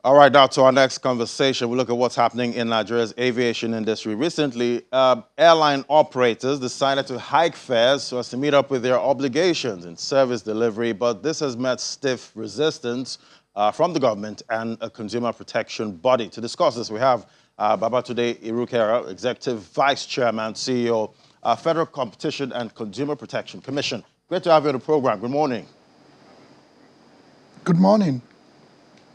All right, now to our next conversation. We look at what's happening in Nigeria's aviation industry. Recently, airline operators decided to hike fares so as to meet up with their obligations in service delivery, but this has met stiff resistance from the government and a consumer protection body. To discuss this, we have Babatunde Irukera, Executive Vice Chairman, CEO, Federal Competition and Consumer Protection Commission. Great to have you on the program. Good morning. Good morning.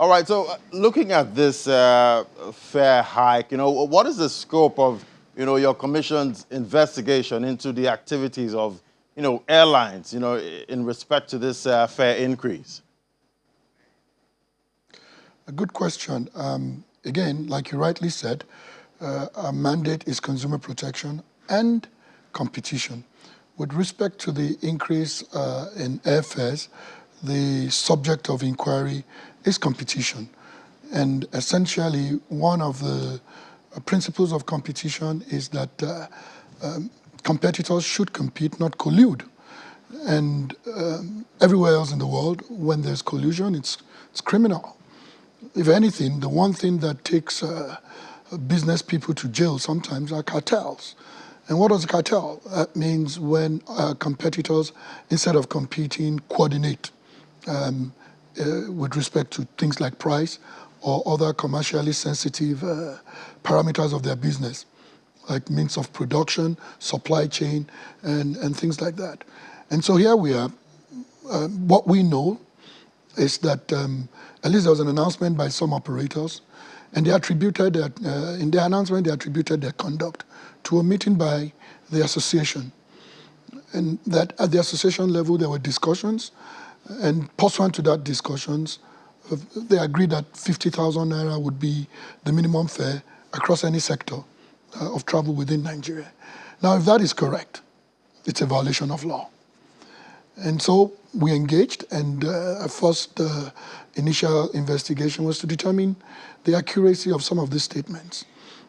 All right, so looking at this fare hike, what is the scope of, your commission's investigation into the activities of, airlines, in respect to this fare increase? A good question. Again, like you rightly said, our mandate is consumer protection and competition. With respect to the increase in airfares, the subject of inquiry is competition. And essentially, one of the principles of competition is that competitors should compete, not collude. And everywhere else in the world, when there's collusion, it's criminal. If anything, the one thing that takes business people to jail sometimes are cartels. And what is a cartel? That means when competitors, instead of competing, coordinate with respect to things like price or other commercially sensitive parameters of their business, like means of production, supply chain, and things like that. And so here we are. What we know is that at least there was an announcement by some operators, and they attributed in their announcement, they attributed their conduct to a meeting by the association. And that at the association level, there were discussions, and pursuant to that discussions, they agreed that 50,000 naira would be the minimum fare across any sector of travel within Nigeria. Now, if that is correct, it's a violation of law. And so we engaged, and our first initial investigation was to determine the accuracy of some of these statements.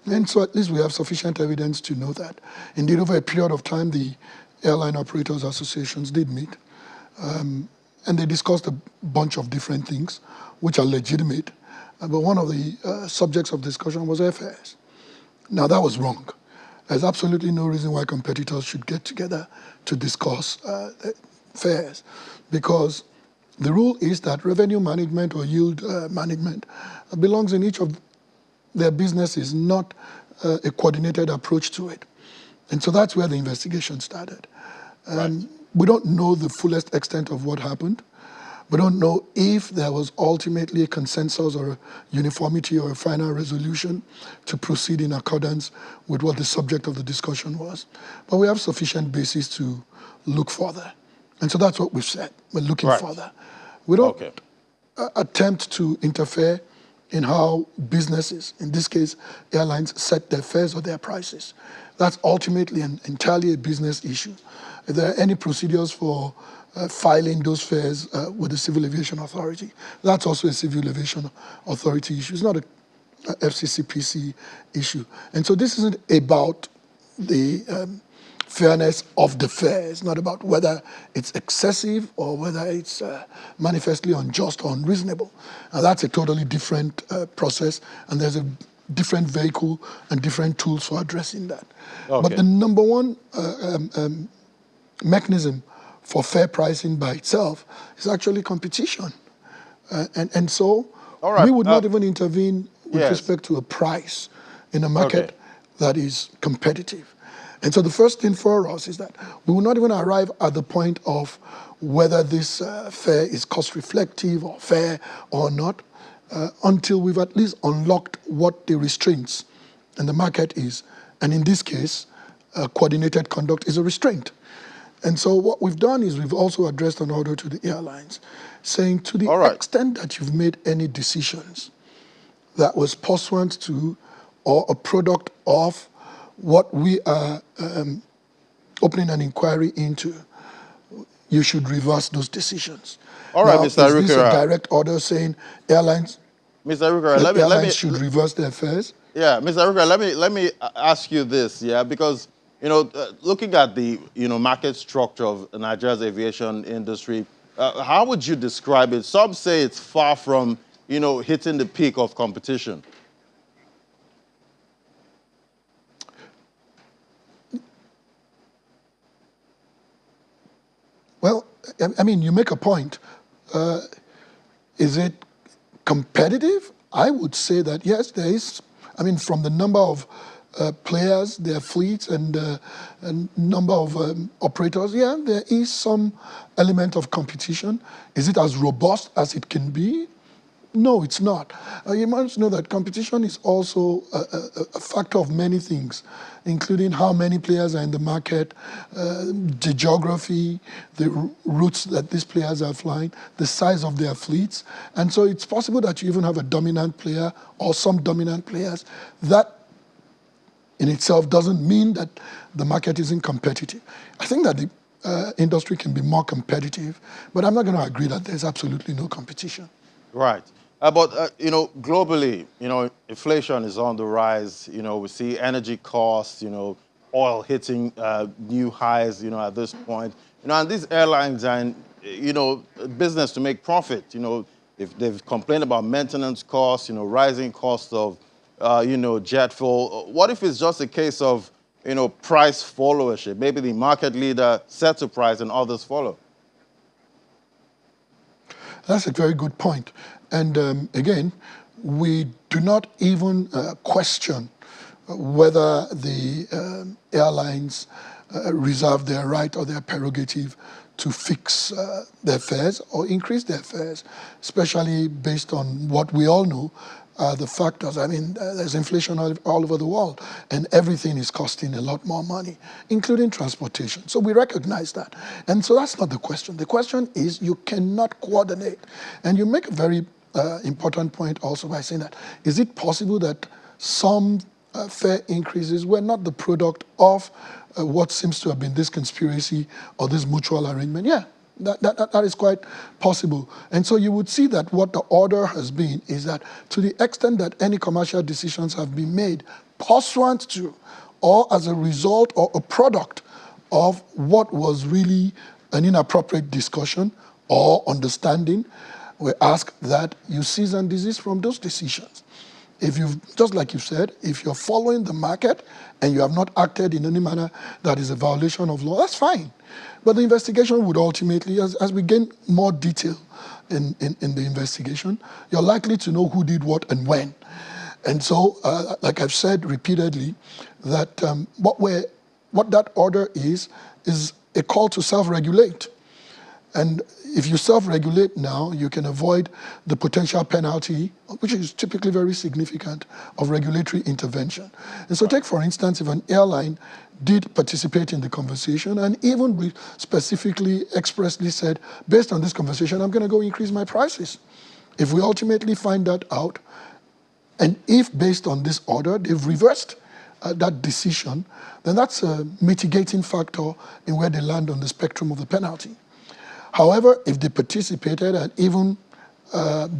And so at least we have sufficient evidence to know that. Indeed, over a period of time, the airline operators associations did meet, and they discussed a bunch of different things, which are legitimate. But one of the subjects of discussion was airfares. Now, that was wrong. There's absolutely no reason why competitors should get together to discuss fares, because the rule is that revenue management or yield management belongs in each of their businesses, not a coordinated approach to it. And so that's where the investigation started. Right. We don't know the fullest extent of what happened. We don't know if there was ultimately a consensus or a uniformity or a final resolution to proceed in accordance with what the subject of the discussion was. But we have sufficient basis to look further. And so that's what we've said. We're looking further. We don't attempt to interfere in how businesses, in this case airlines, set their fares or their prices. That's ultimately entirely a business issue. If there are any procedures for filing those fares with the Civil Aviation Authority, that's also a Civil Aviation Authority issue. It's not a FCCPC issue. And so this isn't about the fairness of the fare. It's not about whether it's excessive or whether it's manifestly unjust or unreasonable. Now, that's a totally different process, and there's a different vehicle and different tools for addressing that. But the number one mechanism for fair pricing by itself is actually competition. And so we would not even intervene with respect to a price in a market that is competitive. And so the first thing for us is that we will not even arrive at the point of whether this fare is cost reflective or fair or not until we've at least unlocked what the restraints in the market is. And in this case, coordinated conduct is a restraint. And so what we've done is we've also addressed an order to the airlines saying, to the extent that you've made any decisions that was pursuant to or a product of what we are opening an inquiry into, you should reverse those decisions. All right, now, Mr. Is this a direct order saying airlines, Mr. Irukera, let me should reverse their fares? Yeah, Mr. Irukera, let me ask you this, because looking at the market structure of Nigeria's aviation industry, how would you describe it? Some say it's far from hitting the peak of competition? Well, I mean, you make a point. Is it competitive? I would say that yes, there is. I mean, from the number of players, their fleets, and number of operators, yeah, there is some element of competition. Is it as robust as it can be? No, it's not. You must know that competition is also a factor of many things, including how many players are in the market, the geography, the routes that these players are flying, the size of their fleets. And so it's possible that you even have a dominant player or some dominant players. That in itself doesn't mean that the market isn't competitive. I think that the industry can be more competitive, but I'm not going to agree that there's absolutely no competition. Right. But globally, inflation is on the rise. We see energy costs, oil hitting new highs, at this point. And these airlines are in, business to make profit. They've complained about maintenance costs, rising costs of, jet fuel. What if it's just a case of, price followership? Maybe the market leader sets a price and others follow. That's a very good point. And again, we do not even question whether the airlines reserve their right or their prerogative to fix their fares or increase their fares, especially based on what we all know the factors. I mean, there's inflation all over the world, and everything is costing a lot more money, including transportation. So we recognize that. And so that's not the question. The question is you cannot coordinate. And you make a very important point also by saying that, is it possible that some fare increases were not the product of what seems to have been this conspiracy or this mutual arrangement? Yeah. That is quite possible. And so you would see that what the order has been is that to the extent that any commercial decisions have been made pursuant to or as a result or a product of what was really an inappropriate discussion or understanding, we ask that you cease and desist from those decisions. If you've, just like you said, if you're following the market and you have not acted in any manner that is a violation of law, that's fine. But the investigation would ultimately, as we gain more detail in the investigation, you're likely to know who did what and when. And so, like I've said repeatedly, that what that order is a call to self-regulate. And if you self-regulate now, you can avoid the potential penalty, which is typically very significant, of regulatory intervention. And so take, for instance, if an airline did participate in the conversation and even specifically expressly said, based on this conversation, I'm going to go increase my prices. If we ultimately find that out, and if based on this order, they've reversed that decision, then that's a mitigating factor in where they land on the spectrum of the penalty. However, if they participated and even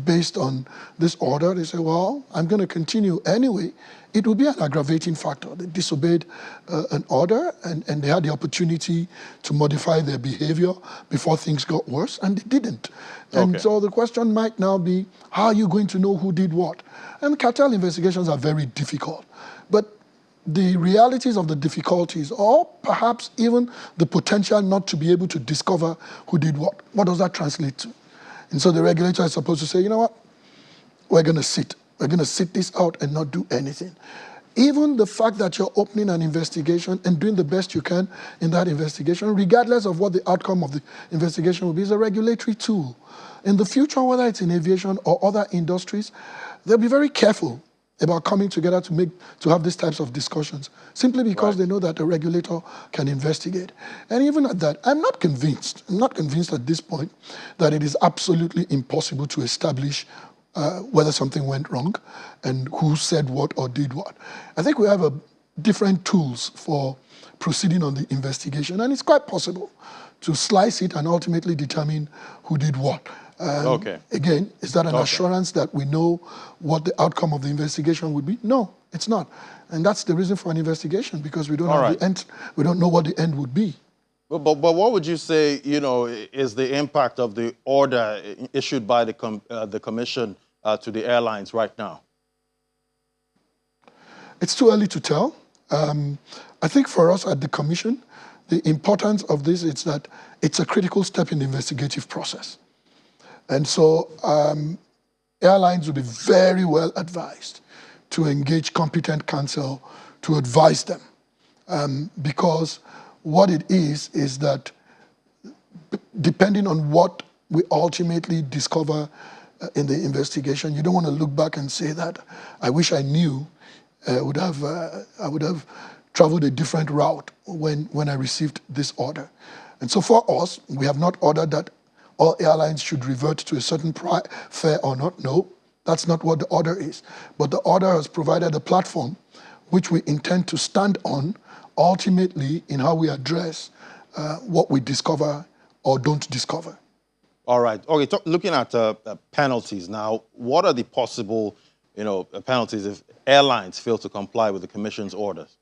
based on this order, they say, well, I'm going to continue anyway, it would be an aggravating factor. They disobeyed an order and they had the opportunity to modify their behavior before things got worse, and they didn't. And so the question might now be, how are you going to know who did what? And cartel investigations are very difficult. But the realities of the difficulties, or perhaps even the potential not to be able to discover who did what does that translate to? And so the regulator is supposed to say, you know what, we're going to sit this out and not do anything. Even the fact that you're opening an investigation and doing the best you can in that investigation, regardless of what the outcome of the investigation will be, is a regulatory tool. In the future, whether it's in aviation or other industries, they'll be very careful about coming together to have these types of discussions, simply because they know that a regulator can investigate. And even at that, I'm not convinced at this point that it is absolutely impossible to establish whether something went wrong and who said what or did what. I think we have different tools for proceeding on the investigation, and it's quite possible to slice it and ultimately determine who did what. Again, is that an assurance that we know what the outcome of the investigation would be? No, it's not. And that's the reason for an investigation, because we don't have the end, we don't know what the end would be. But what would you say, is the impact of the order issued by the commission to the airlines right now? It's too early to tell. I think for us at the Commission, the importance of this is that it's a critical step in the investigative process. And so airlines will be very well advised to engage competent counsel to advise them. Because what it is that depending on what we ultimately discover in the investigation, you don't want to look back and say that, I wish I knew, I would have traveled a different route when I received this order. And so for us, we have not ordered that all airlines should revert to a certain fare or not. No, that's not what the order is. But the order has provided a platform which we intend to stand on ultimately in how we address what we discover or don't discover. All right. Okay. Looking at penalties now, what are the possible, penalties if airlines fail to comply with the Commission's orders?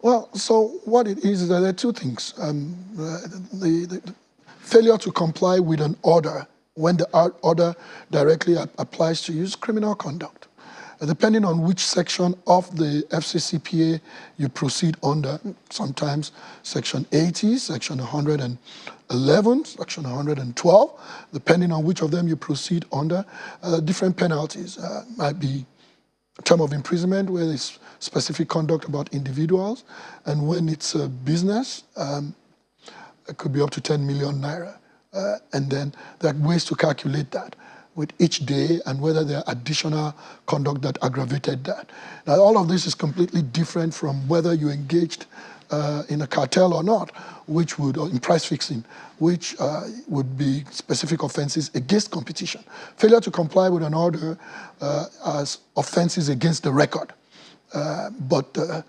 Well, so what it is that there are two things. The failure to comply with an order when the order directly applies to you is criminal conduct. Depending on which section of the FCCPA you proceed under, sometimes Section 80, Section 111, Section 112, depending on which of them you proceed under, different penalties. Might be a term of imprisonment where there's specific conduct about individuals, and when it's a business, it could be up to 10 million naira. And then there are ways to calculate that with each day and whether there are additional conduct that aggravated that. Now, all of this is completely different from whether you engaged in a cartel or not, or in price fixing, which would be specific offenses against competition. Failure to comply with an order as offenses against the record. But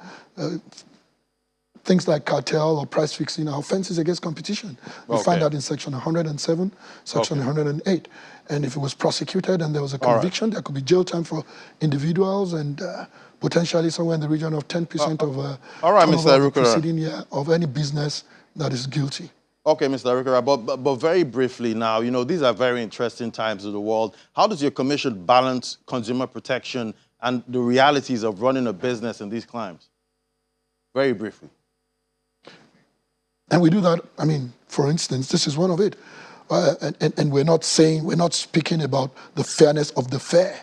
things like cartel or price fixing are offenses against competition. We find that in Section 107, Section 108. And if it was prosecuted and there was a conviction, there could be jail time for individuals and potentially somewhere in the region of 10% of turnover proceeding year of any business that is guilty. Okay, Mr. Arikara, but very briefly now, these are very interesting times of the world. How does your Commission balance consumer protection and the realities of running a business in these climes? Very briefly. And we do that, for instance, this is one of it. And we're not speaking about the fairness of the fare.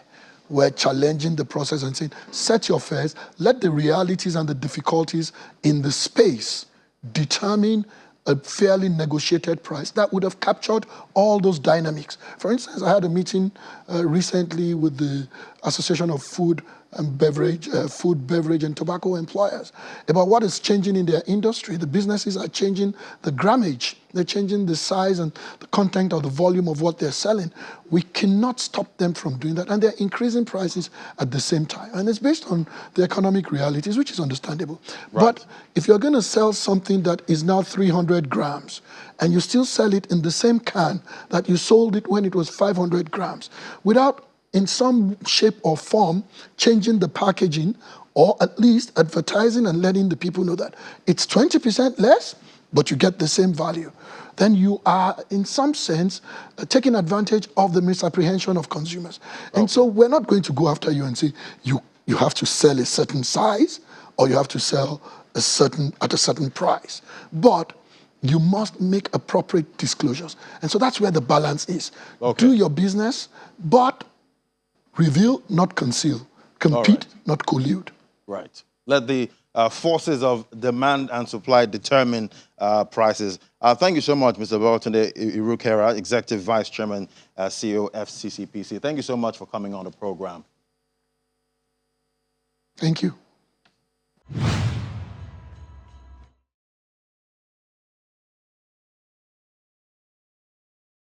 We're challenging the process and saying, set your fares, let the realities and the difficulties in the space determine a fairly negotiated price that would have captured all those dynamics. For instance, I had a meeting recently with the Association of Food, Beverage and Tobacco Employers about what is changing in their industry. The businesses are changing the grammage. They're changing the size and the content or the volume of what they're selling. We cannot stop them from doing that. And they're increasing prices at the same time. And it's based on the economic realities, which is understandable. Right. But if you're going to sell something that is now 300 grams and you still sell it in the same can that you sold it when it was 500 grams, without in some shape or form changing the packaging or at least advertising and letting the people know that it's 20% less, but you get the same value, then you are, in some sense, taking advantage of the misapprehension of consumers. And so we're not going to go after you and say, you have to sell a certain size or you have to sell at a certain price. But you must make appropriate disclosures. And so that's where the balance is. Do your business, but reveal, not conceal. Compete, not collude. Right. Let the forces of demand and supply determine prices. Thank you so much, Mr. Babatunde Irukera, Executive Vice Chairman, CEO, FCCPC. Thank you so much for coming on the program. Thank you.